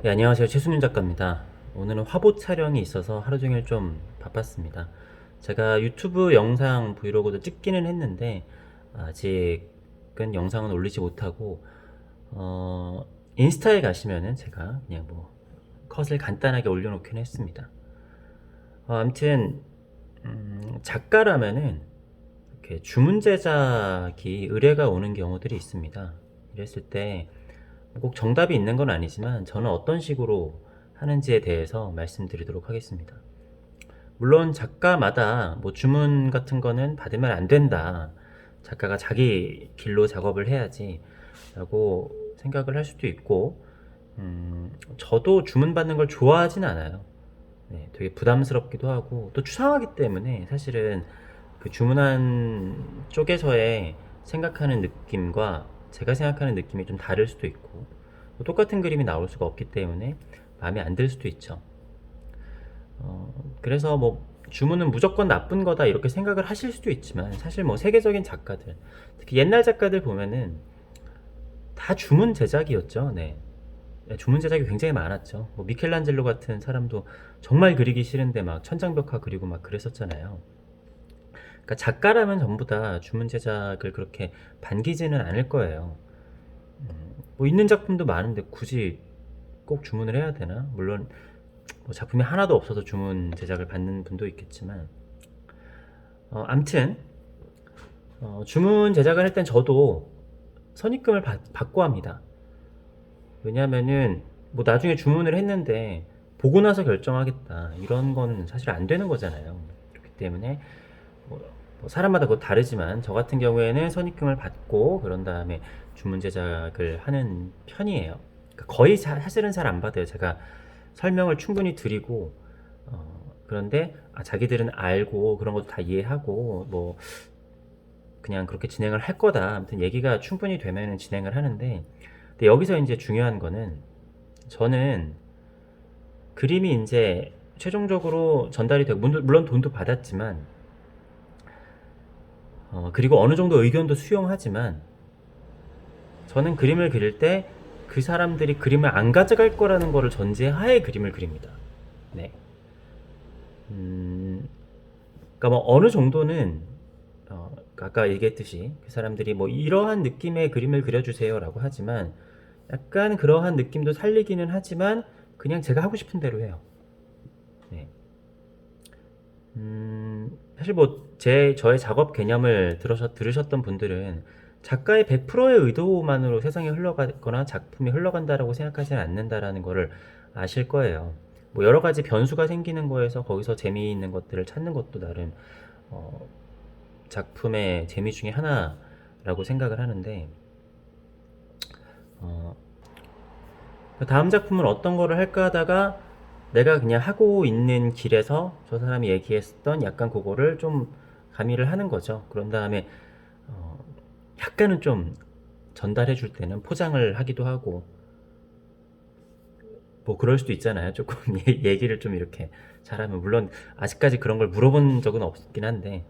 네, 안녕하세요. 최순윤 작가입니다. 오늘은 화보 촬영이 있어서 하루 종일 좀 바빴습니다. 제가 유튜브 영상 브이로그도 찍기는 했는데 아직은 영상은 올리지 못하고 인스타에 가시면은 제가 그냥 뭐 컷을 간단하게 올려놓긴 했습니다. 아무튼 작가라면은 이렇게 주문 제작이 의뢰가 오는 경우들이 있습니다. 이랬을 때 꼭 정답이 있는 건 아니지만 저는 어떤 식으로 하는지에 대해서 말씀드리도록 하겠습니다. 물론 작가마다 뭐 주문 같은 거는 받으면 안 된다. 작가가 자기 길로 작업을 해야지 라고 생각을 할 수도 있고, 저도 주문 받는 걸 좋아하진 않아요. 네, 되게 부담스럽기도 하고 또 추상하기 때문에 사실은 그 주문한 쪽에서의 생각하는 느낌과 제가 생각하는 느낌이 좀 다를 수도 있고 또 똑같은 그림이 나올 수가 없기 때문에 마음에 안 들 수도 있죠. 그래서 뭐 주문은 무조건 나쁜 거다 이렇게 생각을 하실 수도 있지만 사실 뭐 세계적인 작가들, 특히 옛날 작가들 보면은 다 주문 제작이었죠. 네. 네, 주문 제작이 굉장히 많았죠. 뭐 미켈란젤로 같은 사람도 정말 그리기 싫은데 막 천장벽화 그리고 막 그랬었잖아요. 그러니까 작가라면 전부 다 주문 제작을 그렇게 반기지는 않을 거예요. 뭐 있는 작품도 많은데 굳이 꼭 주문을 해야 되나? 물론 뭐 작품이 하나도 없어서 주문 제작을 받는 분도 있겠지만, 암튼 주문 제작을 할 땐 저도 선입금을 받고 합니다. 왜냐하면은 뭐 나중에 주문을 했는데 보고 나서 결정하겠다 이런 거는 사실 안 되는 거잖아요. 그렇기 때문에 뭐, 뭐 사람마다 그거 다르지만 저 같은 경우에는 선입금을 받고 그런 다음에 주문 제작을 하는 편이에요. 그러니까 거의 사실은 잘 안 받아요. 제가 설명을 충분히 드리고 그런데 자기들은 알고 그런 것도 다 이해하고 뭐 그냥 그렇게 진행을 할 거다. 아무튼 얘기가 충분히 되면은 진행을 하는데, 근데 여기서 이제 중요한 거는 저는 그림이 이제 최종적으로 전달이 되고 물론 돈도 받았지만 그리고 어느 정도 의견도 수용하지만 저는 그림을 그릴 때 그 사람들이 그림을 안 가져갈 거라는 거를 전제하에 그림을 그립니다. 네. 음, 그러니까 뭐 어느 정도는 아까 얘기했듯이 그 사람들이 뭐 이러한 느낌의 그림을 그려주세요라고 하지만 약간 그러한 느낌도 살리기는 하지만 그냥 제가 하고 싶은 대로 해요. 네. 사실 뭐 저의 작업 개념을 들으셨던 분들은 작가의 100%의 의도만으로 세상에 흘러가거나 작품이 흘러간다라고 생각하지는 않는다라는 거를 아실 거예요. 뭐 여러 가지 변수가 생기는 거에서 거기서 재미있는 것들을 찾는 것도 나름 어, 작품의 재미 중에 하나라고 생각을 하는데, 어, 다음 작품은 어떤 거를 할까 하다가 내가 그냥 하고 있는 길에서 저 사람이 얘기했던 약간 그거를 좀 가미를 하는 거죠. 그런 다음에 어, 약간은 좀 전달해 줄 때는 포장을 하기도 하고 뭐 그럴 수도 있잖아요. 조금 얘기를 좀 이렇게 잘하면 물론 아직까지 그런 걸 물어본 적은 없긴 한데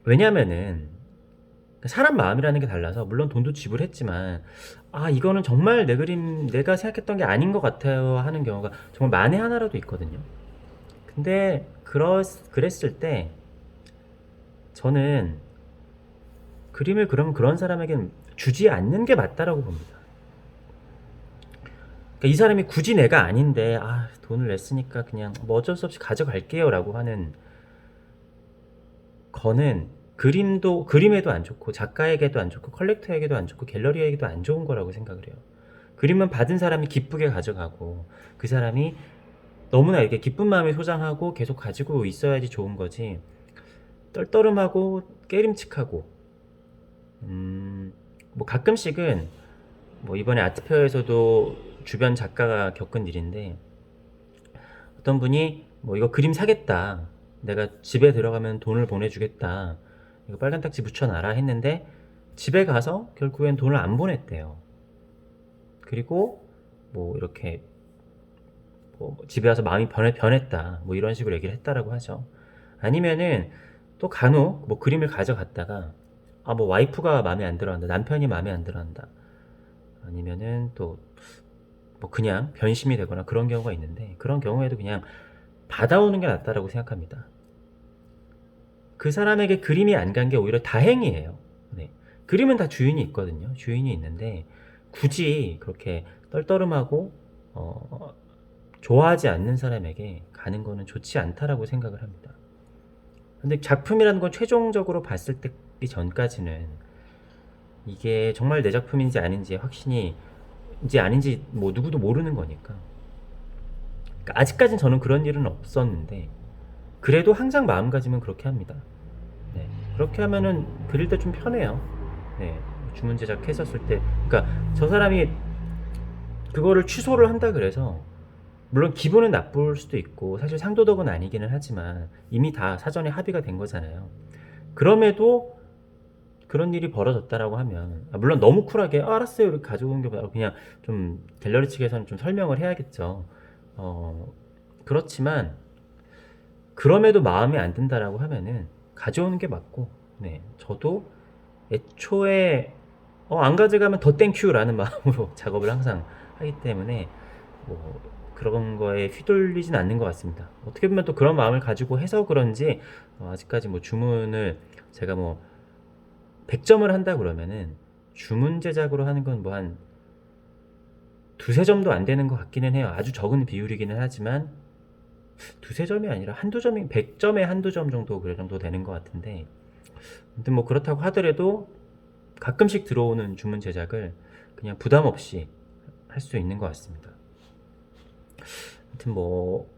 왜냐면은 사람 마음이라는 게 달라서 물론 돈도 지불했지만 이거는 정말 내 그림 내가 생각했던 게 아닌 것 같아요 하는 경우가 정말 만에 하나라도 있거든요. 근데 그랬을 때 저는 그림을 그럼 그런 사람에겐 주지 않는 게 맞다라고 봅니다. 그러니까 이 사람이 굳이 내가 아닌데 돈을 냈으니까 그냥 뭐 어쩔 수 없이 가져갈게요라고 하는 거는 그림에도 안 좋고 작가에게도 안 좋고 컬렉터에게도 안 좋고 갤러리에게도 안 좋은 거라고 생각을 해요. 그림은 받은 사람이 기쁘게 가져가고 그 사람이 너무나 이렇게 기쁜 마음에 소장하고 계속 가지고 있어야지 좋은 거지. 떨떠름하고 깨림칙하고 뭐 가끔씩은 뭐 이번에 아트페어에서도 주변 작가가 겪은 일인데 어떤 분이 뭐 이거 그림 사겠다. 내가 집에 들어가면 돈을 보내주겠다. 이거 빨간 딱지 붙여놔라 했는데 집에 가서 결국엔 돈을 안 보냈대요. 그리고 뭐 이렇게 뭐 집에 와서 마음이 변했다. 뭐 이런 식으로 얘기를 했다라고 하죠. 아니면은 또 간혹 뭐 그림을 가져갔다가 뭐 와이프가 마음에 안 들어한다. 남편이 마음에 안 들어한다. 아니면은 또 뭐 그냥 변심이 되거나 그런 경우가 있는데, 그런 경우에도 그냥 받아오는 게 낫다라고 생각합니다. 그 사람에게 그림이 안 간 게 오히려 다행이에요. 네. 그림은 다 주인이 있거든요. 주인이 있는데 굳이 그렇게 떨떠름하고 좋아하지 않는 사람에게 가는 거는 좋지 않다라고 생각을 합니다. 근데 작품이라는 건 최종적으로 봤을 때기 전까지는 이게 정말 내 작품인지 아닌지 확신이 이제 아닌지 뭐 누구도 모르는 거니까. 그러니까 아직까진 저는 그런 일은 없었는데 그래도 항상 마음가짐은 그렇게 합니다. 네. 그렇게 하면은 그릴 때 좀 편해요. 네. 주문 제작했었을 때, 그러니까 저 사람이 그거를 취소를 한다 그래서 물론 기분은 나쁠 수도 있고 사실 상도덕은 아니기는 하지만 이미 다 사전에 합의가 된 거잖아요. 그럼에도 그런 일이 벌어졌다라고 하면 물론 너무 쿨하게 알았어요 이렇게 가져온 게 바로 그냥 좀 갤러리 측에서는 좀 설명을 해야겠죠. 그렇지만 그럼에도 마음에 안 든다라고 하면은 가져오는 게 맞고, 네, 저도 애초에 안 가져가면 더 땡큐라는 마음으로 작업을 항상 하기 때문에 뭐 그런 거에 휘둘리진 않는 것 같습니다. 어떻게 보면 또 그런 마음을 가지고 해서 그런지 아직까지 뭐 주문을 제가 뭐 100점을 한다 그러면은 주문 제작으로 하는 건 뭐 한 두세 점도 안 되는 것 같기는 해요. 아주 적은 비율이기는 하지만 두세 점이 아니라 한두 점이 100점에 한두 점 정도 그 정도 되는 것 같은데, 아무튼 뭐 그렇다고 하더라도 가끔씩 들어오는 주문 제작을 그냥 부담 없이 할 수 있는 것 같습니다. 아무튼 뭐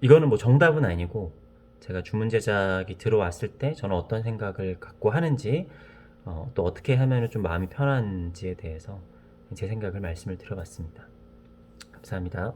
이거는 뭐 정답은 아니고 제가 주문 제작이 들어왔을 때 저는 어떤 생각을 갖고 하는지 또 어떻게 하면 좀 마음이 편한지에 대해서 제 생각을 말씀을 드려봤습니다. 감사합니다.